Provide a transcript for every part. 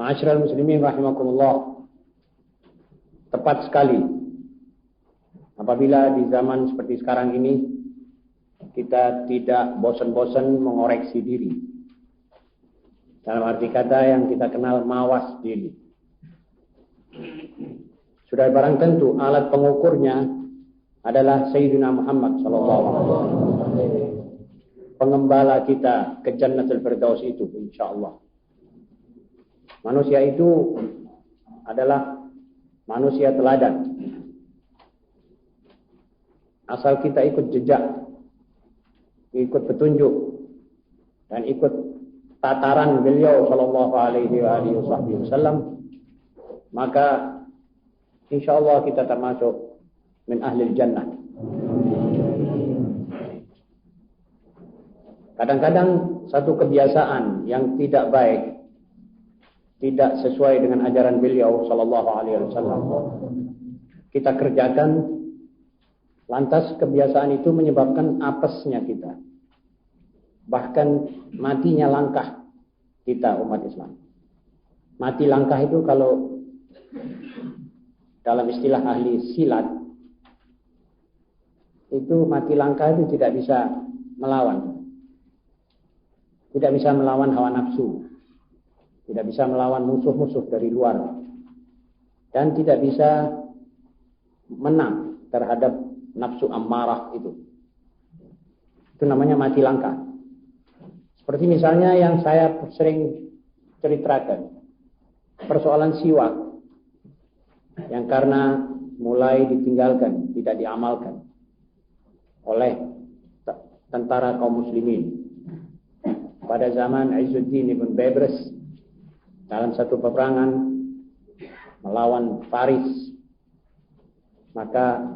Ma'asyiral muslimin rahimakumullah. Tepat sekali apabila di zaman seperti sekarang ini kita tidak bosan-bosan mengoreksi diri. Dalam arti kata yang kita kenal mawas diri. Sudah barang tentu alat pengukurnya adalah Sayyidina Muhammad SAW. Pengembala kita ke Jannatul Firdaus itu insyaallah. Manusia itu adalah manusia teladan. Asal kita ikut jejak, ikut petunjuk, dan ikut tataran beliau sallallahu alaihi wasallam, maka insyaallah kita termasuk min ahli jannah. Kadang-kadang satu kebiasaan yang tidak baik, tidak sesuai dengan ajaran beliau sallallahu alaihi wasallam, kita kerjakan, lantas kebiasaan itu menyebabkan apesnya kita, bahkan matinya langkah kita umat Islam. Mati langkah itu kalau dalam istilah ahli silat, itu mati langkah itu tidak bisa melawan, tidak bisa melawan hawa nafsu, tidak bisa melawan musuh-musuh dari luar, dan tidak bisa menang terhadap nafsu ammarah itu. Itu namanya mati langkah. Seperti misalnya yang saya sering ceritakan, persoalan siwak yang karena mulai ditinggalkan, tidak diamalkan oleh tentara kaum muslimin pada zaman Izzuddin ibn Baybars dalam satu peperangan melawan Faris. Maka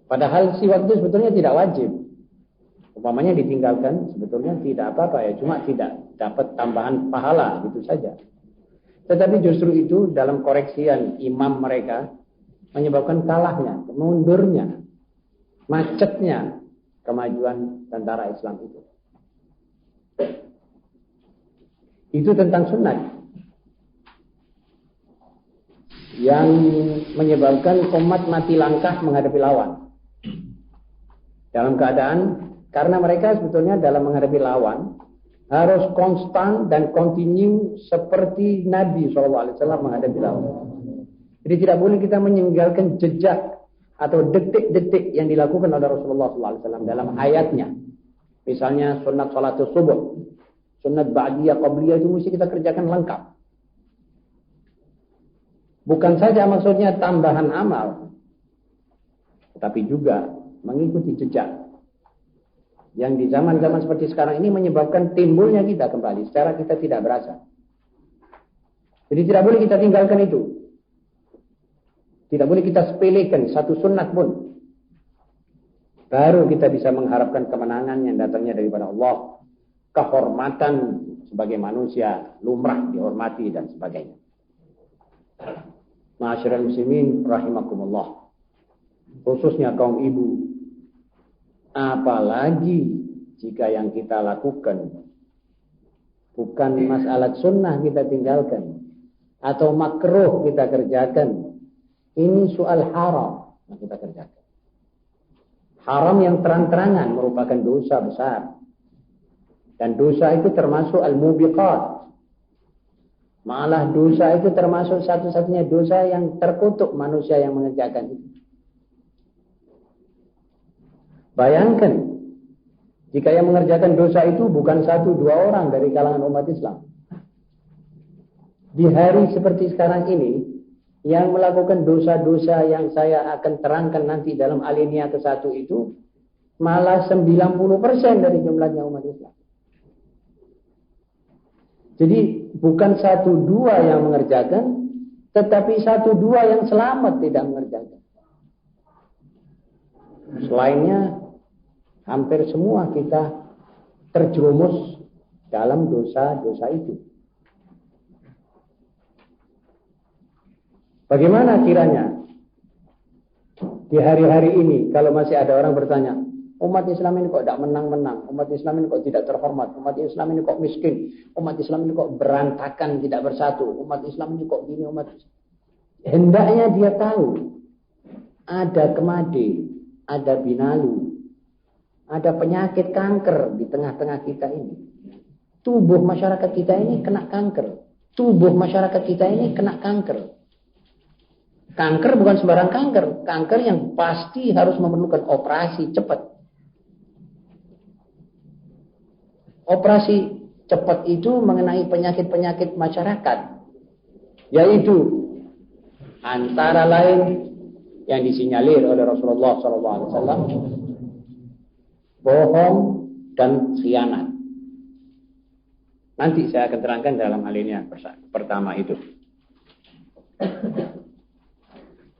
padahal siwak itu sebetulnya tidak wajib. Umpamanya ditinggalkan sebetulnya tidak apa-apa ya, cuma tidak dapat tambahan pahala gitu saja. Tetapi justru itu dalam koreksian imam mereka menyebabkan kalahnya, mundurnya, macetnya kemajuan tentara Islam itu. Itu tentang sunat yang menyebabkan umat mati langkah menghadapi lawan. Dalam keadaan, karena mereka sebetulnya dalam menghadapi lawan harus konstan dan kontinu seperti Nabi SAW menghadapi lawan. Jadi tidak boleh kita meninggalkan jejak atau detik-detik yang dilakukan oleh Rasulullah SAW dalam hayatnya. Misalnya sunat salatul subuh, sunat ba'diyah, qabliyah itu mesti kita kerjakan lengkap. Bukan saja maksudnya tambahan amal, tetapi juga mengikuti jejak yang di zaman-zaman seperti sekarang ini menyebabkan timbulnya kita kembali secara kita tidak berasa. Jadi tidak boleh kita tinggalkan itu. Tidak boleh kita sepelekan satu sunat pun. Baru kita bisa mengharapkan kemenangan yang datangnya daripada Allah, kehormatan sebagai manusia, lumrah dihormati dan sebagainya. Ma'asyiral muslimin rahimakumullah. Khususnya kaum ibu, apalagi jika yang kita lakukan bukan masalah sunnah kita tinggalkan atau makruh kita kerjakan, ini soal haram yang kita kerjakan. Haram yang terang-terangan merupakan dosa besar, dan dosa itu termasuk al-mubiqat. Malah dosa itu termasuk satu-satunya dosa yang terkutuk manusia yang mengerjakan itu. Bayangkan jika yang mengerjakan dosa itu bukan 1-2 orang dari kalangan umat Islam. Di hari seperti sekarang ini, yang melakukan dosa-dosa yang saya akan terangkan nanti dalam alinea ke-1 itu malah 90% dari jumlahnya umat Islam. Jadi bukan 1-2 yang mengerjakan, tetapi 1-2 yang selamat tidak mengerjakan. Selainnya hampir semua kita terjerumus dalam dosa-dosa itu. Bagaimana kiranya di hari-hari ini kalau masih ada orang bertanya, Umat Islam ini kok tidak menang-menang. Umat Islam ini kok tidak terhormat. Umat Islam ini kok miskin. Umat Islam ini kok berantakan, tidak bersatu. Umat Islam ini kok gini. Hendaknya dia tahu. Ada kemade, ada binalu, ada penyakit kanker di tengah-tengah kita ini. Tubuh masyarakat kita ini kena kanker. Tubuh masyarakat kita ini kena kanker. Kanker bukan sembarang kanker. Kanker yang pasti harus memerlukan operasi cepat. Operasi cepat itu mengenai penyakit-penyakit masyarakat. Yaitu antara lain yang disinyalir oleh Rasulullah SAW, bohong dan khianat. Nanti saya akan terangkan dalam hal ini yang pertama itu.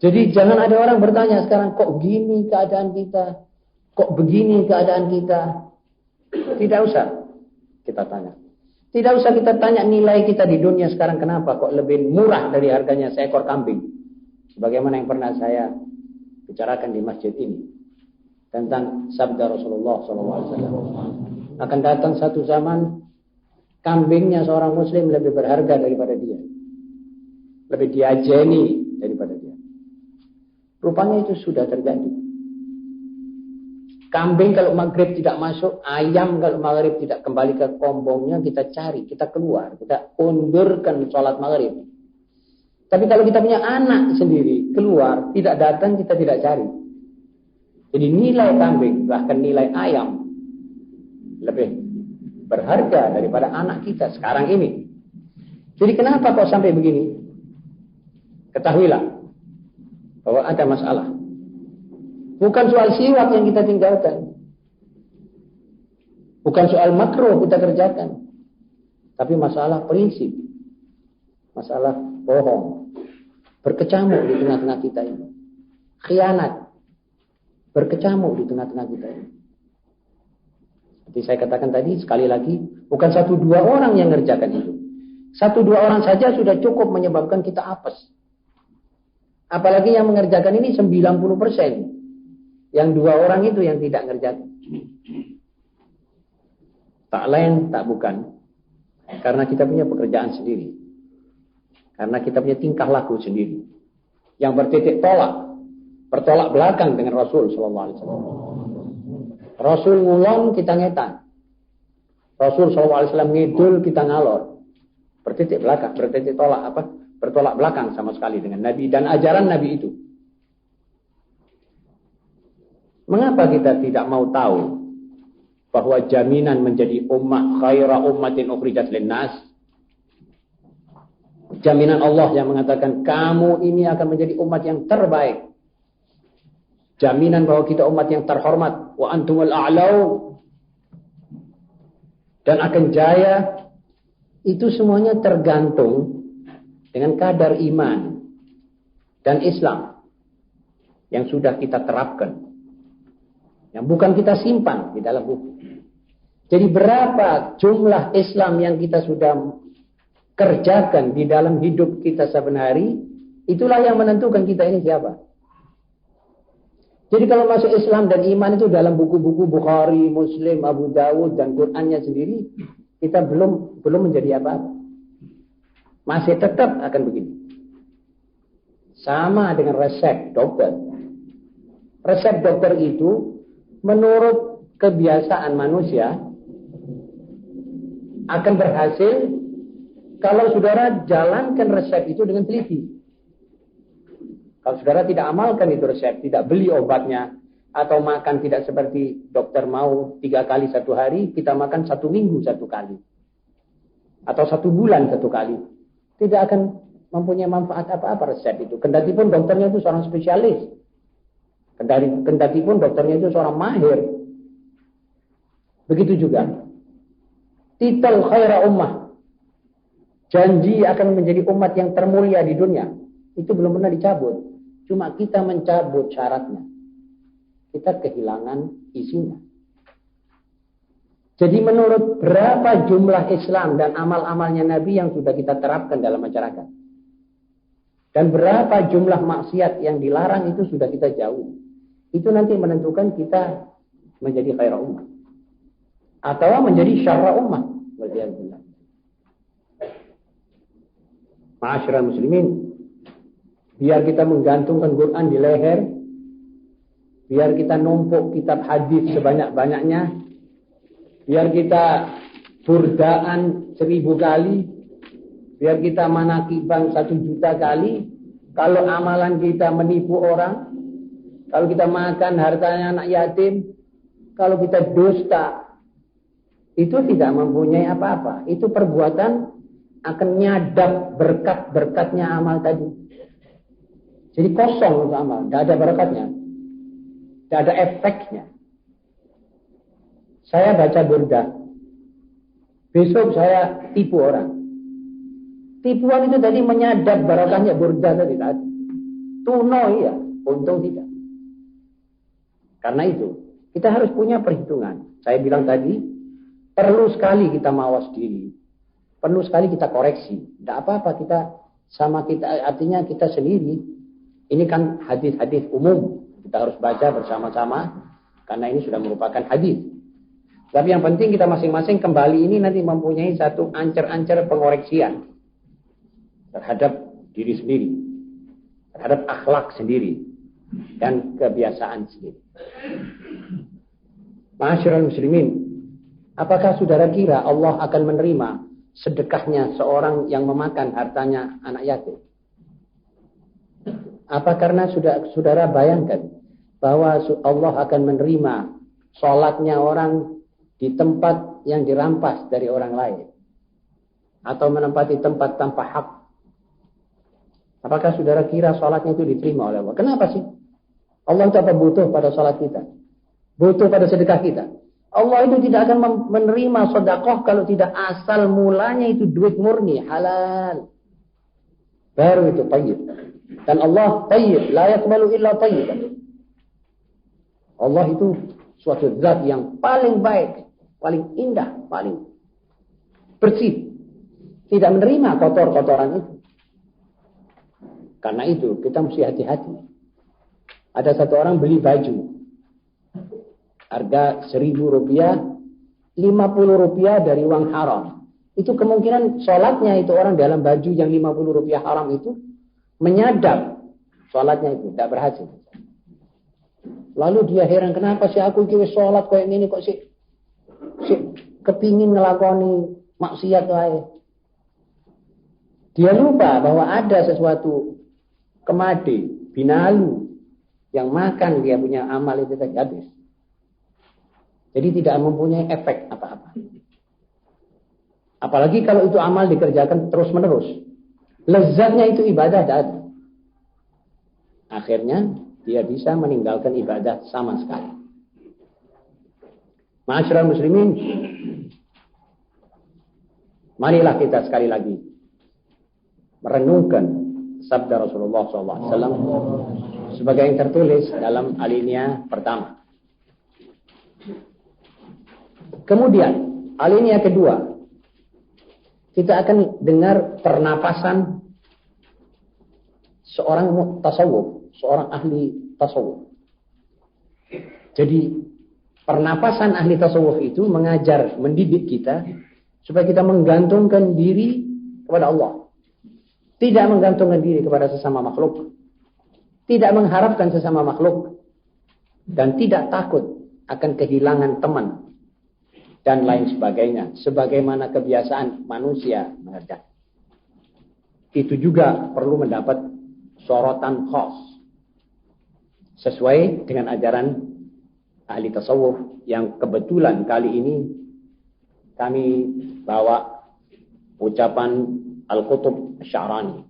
Jadi jangan ada orang bertanya sekarang, kok gini keadaan kita? Kok begini keadaan kita? Tidak usah kita tanya. Tidak usah kita tanya nilai kita di dunia sekarang kenapa kok lebih murah dari harganya seekor kambing. Sebagaimana yang pernah saya bicarakan di masjid ini. Tentang sabda Rasulullah SAW. Akan datang satu zaman, kambingnya seorang muslim lebih berharga daripada dia. Lebih diajeni daripada dia. Rupanya itu sudah terjadi. Kambing kalau maghrib tidak masuk, ayam kalau maghrib tidak kembali ke kombongnya, kita cari, kita keluar, kita undurkan sholat maghrib. Tapi kalau kita punya anak sendiri, keluar, tidak datang, kita tidak cari. Jadi nilai kambing, bahkan nilai ayam, lebih berharga daripada anak kita sekarang ini. Jadi kenapa kok sampai begini? Ketahuilah bahwa ada masalah. Bukan soal siwak yang kita tinggalkan. Bukan soal makruh kita kerjakan. Tapi masalah prinsip. Masalah bohong. Berkecamuk di tengah-tengah kita ini. Khianat. Berkecamuk di tengah-tengah kita ini. Seperti saya katakan tadi, sekali lagi, bukan 1-2 orang yang ngerjakan itu. 1-2 orang saja sudah cukup menyebabkan kita apes. Apalagi yang mengerjakan ini 90%. Yang 2 orang itu yang tidak ngerjakan. Tak lain, tak bukan. Karena kita punya pekerjaan sendiri. Karena kita punya tingkah laku sendiri. Yang bertitik tolak. Bertolak belakang dengan Rasul SAW. Rasul ngulon, kita ngetan. Rasul SAW ngidul, kita ngalor. Bertitik belakang, bertitik tolak apa? Bertolak belakang sama sekali dengan Nabi dan ajaran Nabi itu. Mengapa kita tidak mau tahu bahwa jaminan menjadi ummah khaira ummatin ukhrijat linnas, jaminan Allah yang mengatakan kamu ini akan menjadi umat yang terbaik, jaminan bahwa kita umat yang terhormat, wa antumul a'lau, dan akan jaya, itu semuanya tergantung dengan kadar iman dan Islam yang sudah kita terapkan, yang bukan kita simpan di dalam buku. Jadi berapa jumlah Islam yang kita sudah kerjakan di dalam hidup kita sehari-hari, itulah yang menentukan kita ini siapa. Jadi kalau masuk Islam dan iman itu dalam buku-buku Bukhari, Muslim, Abu Dawud dan Qur'annya sendiri, kita belum menjadi apa-apa. Masih tetap akan begini. Sama dengan resep dokter. Resep dokter itu menurut kebiasaan manusia akan berhasil kalau saudara jalankan resep itu dengan teliti. Kalau saudara tidak amalkan itu resep, tidak beli obatnya, atau makan tidak seperti dokter mau 3 kali 1 hari, kita makan 1 minggu 1 kali. Atau 1 bulan 1 kali. Tidak akan mempunyai manfaat apa-apa resep itu. Kendati pun dokternya itu seorang spesialis. Kendati pun dokternya itu seorang mahir. Begitu juga. Titel khaira ummah. Janji akan menjadi umat yang termulia di dunia. Itu belum pernah dicabut. Cuma kita mencabut syaratnya. Kita kehilangan isinya. Jadi menurut berapa jumlah Islam dan amal-amalnya Nabi yang sudah kita terapkan dalam masyarakat. Dan berapa jumlah maksiat yang dilarang itu sudah kita jauh. Itu nanti menentukan kita menjadi khaira ummah. Atau menjadi syarra ummah. Waliyahulillah. Ma'asyiral muslimin, biar kita menggantungkan Quran di leher, biar kita numpuk kitab hadis sebanyak-banyaknya, biar kita burdaan 1000 kali, biar kita manakibang 1 juta kali, kalau amalan kita menipu orang, kalau kita makan hartanya anak yatim, kalau kita dusta, itu tidak mempunyai apa-apa. Itu perbuatan akan nyadap berkat-berkatnya amal tadi. Jadi kosong untuk amal, tidak ada berkatnya, tidak ada efeknya. Saya baca burdah, besok saya tipu orang. Tipuan itu tadi menyadap barokahnya burdah tadi. Tuno iya, untung tidak. Karena itu, kita harus punya perhitungan. Saya bilang tadi, perlu sekali kita mawas diri. Perlu sekali kita koreksi. Tidak apa-apa kita sama kita, artinya kita sendiri. Ini kan hadis-hadis umum. Kita harus baca bersama-sama. Karena ini sudah merupakan hadis. Tapi yang penting kita masing-masing kembali ini nanti mempunyai satu ancer-ancer pengoreksian. Terhadap diri sendiri. Terhadap akhlak sendiri. Dan kebiasaan sendiri. Ma'asyiral muslimin. Apakah saudara kira Allah akan menerima sedekahnya seorang yang memakan hartanya anak yatim? Apa karena saudara bayangkan bahwa Allah akan menerima sholatnya orang di tempat yang dirampas dari orang lain? Atau menempati tempat tanpa hak? Apakah saudara kira sholatnya itu diterima oleh Allah? Kenapa sih? Allah itu apa butuh pada sholat kita? Butuh pada sedekah kita? Allah itu tidak akan menerima sedekah kalau tidak asal mulanya itu duit murni, halal. Baru itu tayyib. Dan Allah tayyib, la yaqbalu illa tayyiban. Allah itu suatu zat yang paling baik, paling indah, paling bersih. Tidak menerima kotor-kotoran itu. Karena itu kita mesti hati-hati. Ada satu orang beli baju. Harga Rp1.000, Rp50 dari uang haram. Itu kemungkinan sholatnya itu orang dalam baju yang Rp50 haram itu menyadap sholatnya itu tidak berhasil. Lalu dia heran, kenapa sih aku kira sholat kayak gini kok sih kepingin ngelakoni maksiat wae. Dia lupa bahwa ada sesuatu kemade, binalu yang makan dia punya amal itu tadi habis. Jadi tidak mempunyai efek apa-apa. Apalagi kalau itu amal dikerjakan terus-menerus. Lezatnya itu ibadah tidak ada. Akhirnya dia bisa meninggalkan ibadah sama sekali. Ma'asyiral muslimin, marilah kita sekali lagi merenungkan sabda Rasulullah SAW sebagai yang tertulis dalam alinea pertama. Kemudian, alinea kedua, kita akan dengar pernapasan seorang tasawuf, seorang ahli tasawuf. Jadi, pernapasan ahli tasawuf itu mengajar, mendidik kita, supaya kita menggantungkan diri kepada Allah. Tidak menggantungkan diri kepada sesama makhluk. Tidak mengharapkan sesama makhluk. Dan tidak takut akan kehilangan teman. Dan lain sebagainya. Sebagaimana kebiasaan manusia mengerjakan. Itu juga perlu mendapat sorotan khas. Sesuai dengan ajaran ahli tasawuf yang kebetulan kali ini kami bawa ucapan Al-Qutub Sya'rani.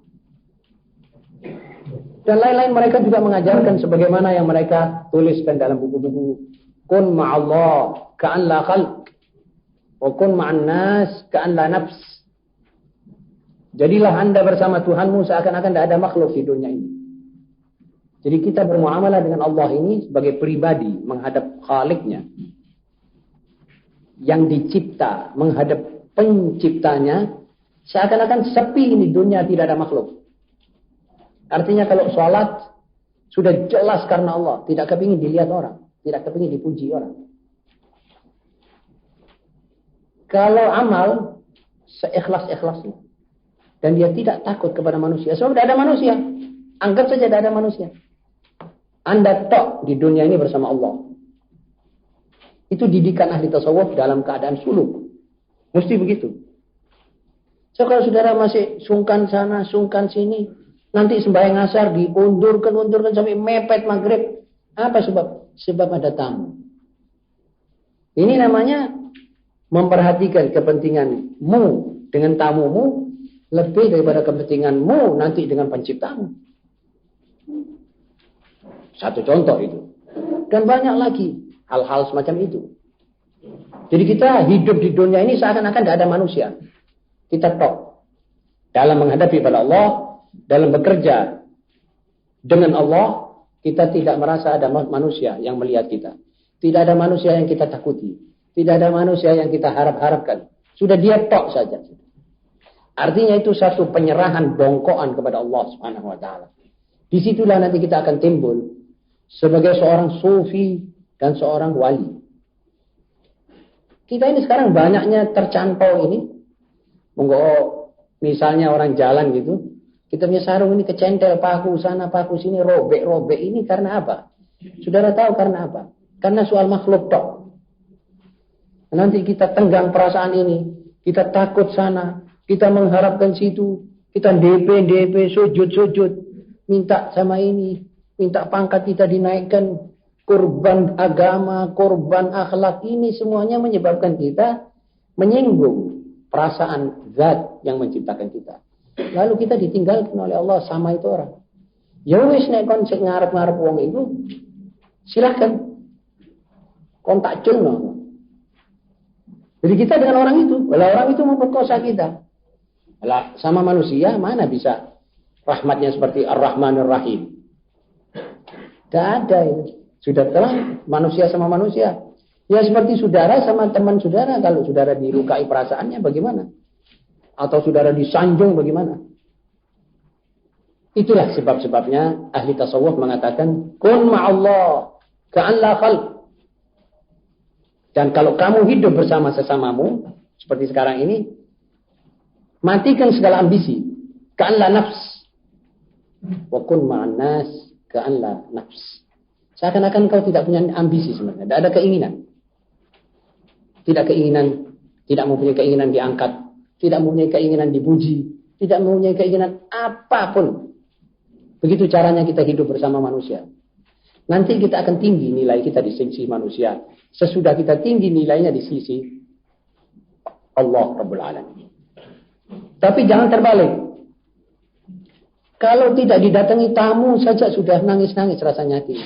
Dan lain-lain mereka juga mengajarkan sebagaimana yang mereka tuliskan dalam buku-buku. Kun ma'allah ka'an la khalq. Wa kun ma'an nas ka'an la nafs. Jadilah anda bersama Tuhanmu seakan-akan tidak ada makhluk di dunia ini. Jadi kita bermuamalah dengan Allah ini sebagai pribadi menghadap Khaliknya. Yang dicipta menghadap penciptanya. Seakan-akan sepi ini dunia tidak ada makhluk. Artinya kalau sholat sudah jelas karena Allah. Tidak kepingin dilihat orang. Tidak kepingin dipuji orang. Kalau amal seikhlas-ikhlasnya dan dia tidak takut kepada manusia, sebab tidak ada manusia. Anggap saja tidak ada manusia. Anda tok di dunia ini bersama Allah. Itu didikan ahli tasawuf dalam keadaan suluk. Mesti begitu. So kalau saudara masih sungkan sana, sungkan sini, nanti sembahyang asar diundurkan sampai mepet maghrib. Apa sebab? Sebab ada tamu. Ini namanya memperhatikan kepentinganmu dengan tamumu lebih daripada kepentinganmu nanti dengan penciptamu. Satu contoh itu. Dan banyak lagi hal-hal semacam itu. Jadi kita hidup di dunia ini seakan-akan tidak ada manusia. Kita tok. Dalam menghadapi pada Allah, dalam bekerja dengan Allah, kita tidak merasa ada manusia yang melihat kita. Tidak ada manusia yang kita takuti. Tidak ada manusia yang kita harap-harapkan. Sudah dia tok saja. Artinya itu satu penyerahan bongkoan kepada Allah Subhanahu wa taala. Disitulah nanti kita akan timbul sebagai seorang sufi dan seorang wali. Kita ini sekarang banyaknya tercantau ini. Monggo misalnya orang jalan gitu, kita punya sarung ini kecentel paku sana paku sini robek ini karena apa? Saudara tahu karena apa? Karena soal makhluk tok. Nanti kita tenggang perasaan ini, kita takut sana, kita mengharapkan situ, kita DP sujud minta sama ini, minta pangkat kita dinaikkan, korban agama, korban akhlak, ini semuanya menyebabkan kita menyinggung perasaan zat yang menciptakan kita. Lalu kita ditinggalkan oleh Allah sama itu orang. Ya wis nek kon sik ngarep-ngarep wong itu, silahkan kontak celno. Jadi kita dengan orang itu, kalau orang itu memperkosa kita. Lah sama manusia mana bisa rahmatnya seperti Ar-Rahmanur Rahim. Tidak ada ini. Sudah terang manusia sama manusia. Ya seperti saudara sama teman saudara. Kalau saudara dilukai perasaannya bagaimana? Atau saudara disanjung bagaimana? Itulah sebab-sebabnya ahli tasawuf mengatakan kun ma'allah ka'an la khalq. Dan kalau kamu hidup bersama sesamamu seperti sekarang ini, matikan segala ambisi. Ka'an la nafs. Wa kun ma'an nas ka'an la nafs. Seakan-akan kau tidak punya ambisi sebenarnya. Tidak ada keinginan. Tidak mempunyai keinginan diangkat. Tidak mempunyai keinginan dipuji. Tidak mempunyai keinginan apapun. Begitu caranya kita hidup bersama manusia. Nanti kita akan tinggi nilai kita di sisi manusia. Sesudah kita tinggi nilainya di sisi Allah Rabbul Alamin. Tapi jangan terbalik. Kalau tidak didatangi tamu saja sudah nangis-nangis rasanya hati.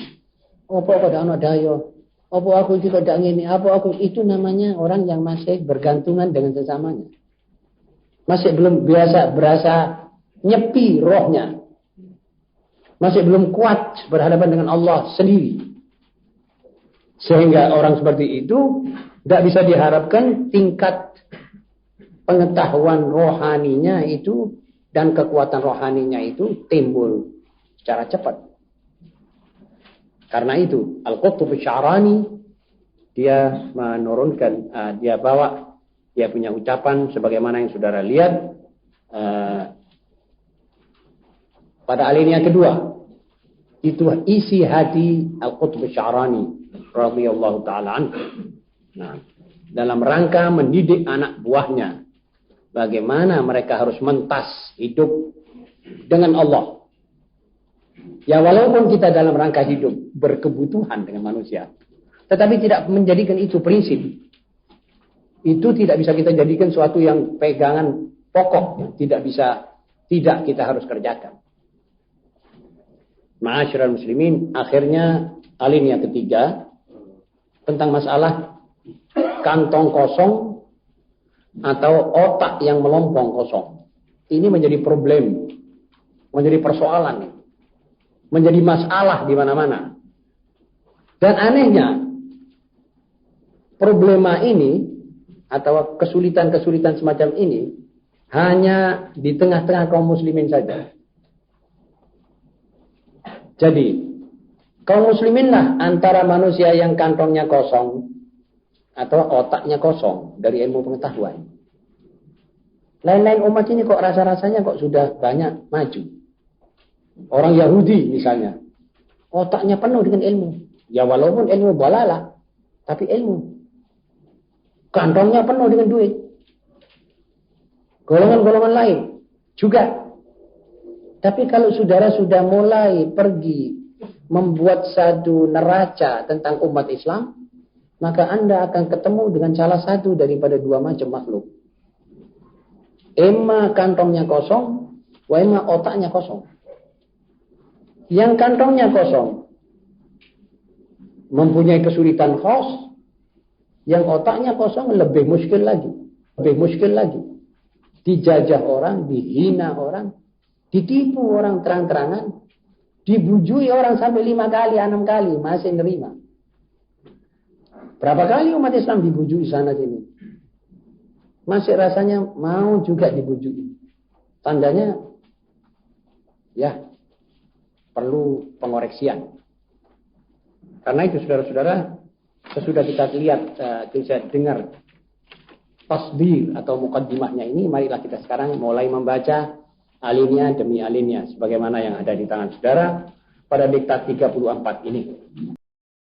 Apa pada anak dayo? Apa aku juga tidak ini? Apa aku itu namanya orang yang masih bergantungan dengan sesamanya. Masih belum berasa nyepi rohnya. Masih belum kuat berhadapan dengan Allah sendiri. Sehingga orang seperti itu tidak bisa diharapkan tingkat pengetahuan rohaninya itu dan kekuatan rohaninya itu timbul secara cepat. Karena itu Al-Qutb Asy-Sya'rani dia menurunkan, dia bawa, dia punya ucapan sebagaimana yang saudara lihat pada alinea kedua. Itu isi hati Al-Qutb Asy-Sya'rani radhiyallahu taala anhu. Nah, dalam rangka mendidik anak buahnya bagaimana mereka harus mentas hidup dengan Allah. Ya walaupun kita dalam rangka hidup berkebutuhan dengan manusia, tetapi tidak menjadikan itu prinsip. Itu tidak bisa kita jadikan suatu yang pegangan pokok, tidak kita harus kerjakan. Ma'asyiral muslimin, akhirnya alinea ketiga tentang masalah kantong kosong atau otak yang melompong kosong. Ini menjadi problem, menjadi persoalan, menjadi masalah di mana-mana. Dan anehnya, problema ini atau kesulitan-kesulitan semacam ini hanya di tengah-tengah kaum muslimin saja. Jadi, kaum musliminlah antara manusia yang kantongnya kosong atau otaknya kosong dari ilmu pengetahuan. Lain-lain umat ini kok rasa-rasanya kok sudah banyak maju. Orang Yahudi misalnya, otaknya penuh dengan ilmu. Ya walaupun ilmu balala, tapi ilmu. Kantongnya penuh dengan duit. Golongan-golongan lain juga. Tapi kalau saudara sudah mulai pergi membuat satu neraca tentang umat Islam, maka Anda akan ketemu dengan salah satu daripada dua macam makhluk. Emma kantongnya kosong, wa emma otaknya kosong. Yang kantongnya kosong mempunyai kesulitan khas, yang otaknya kosong lebih muskil lagi. Lebih muskil lagi. Dijajah orang, dihina orang, ditipu orang terang-terangan, dibujui orang sampai 5 kali, 6 kali, masih nerima. Berapa kali umat Islam dibujui sana sini? Masih rasanya mau juga dibujui. Tandanya, ya, perlu pengoreksian. Karena itu saudara-saudara, sesudah kita lihat, kita dengar tasbir atau mukaddimahnya ini, marilah kita sekarang mulai membaca alinea demi alinea sebagaimana yang ada di tangan saudara pada diktat 34 ini.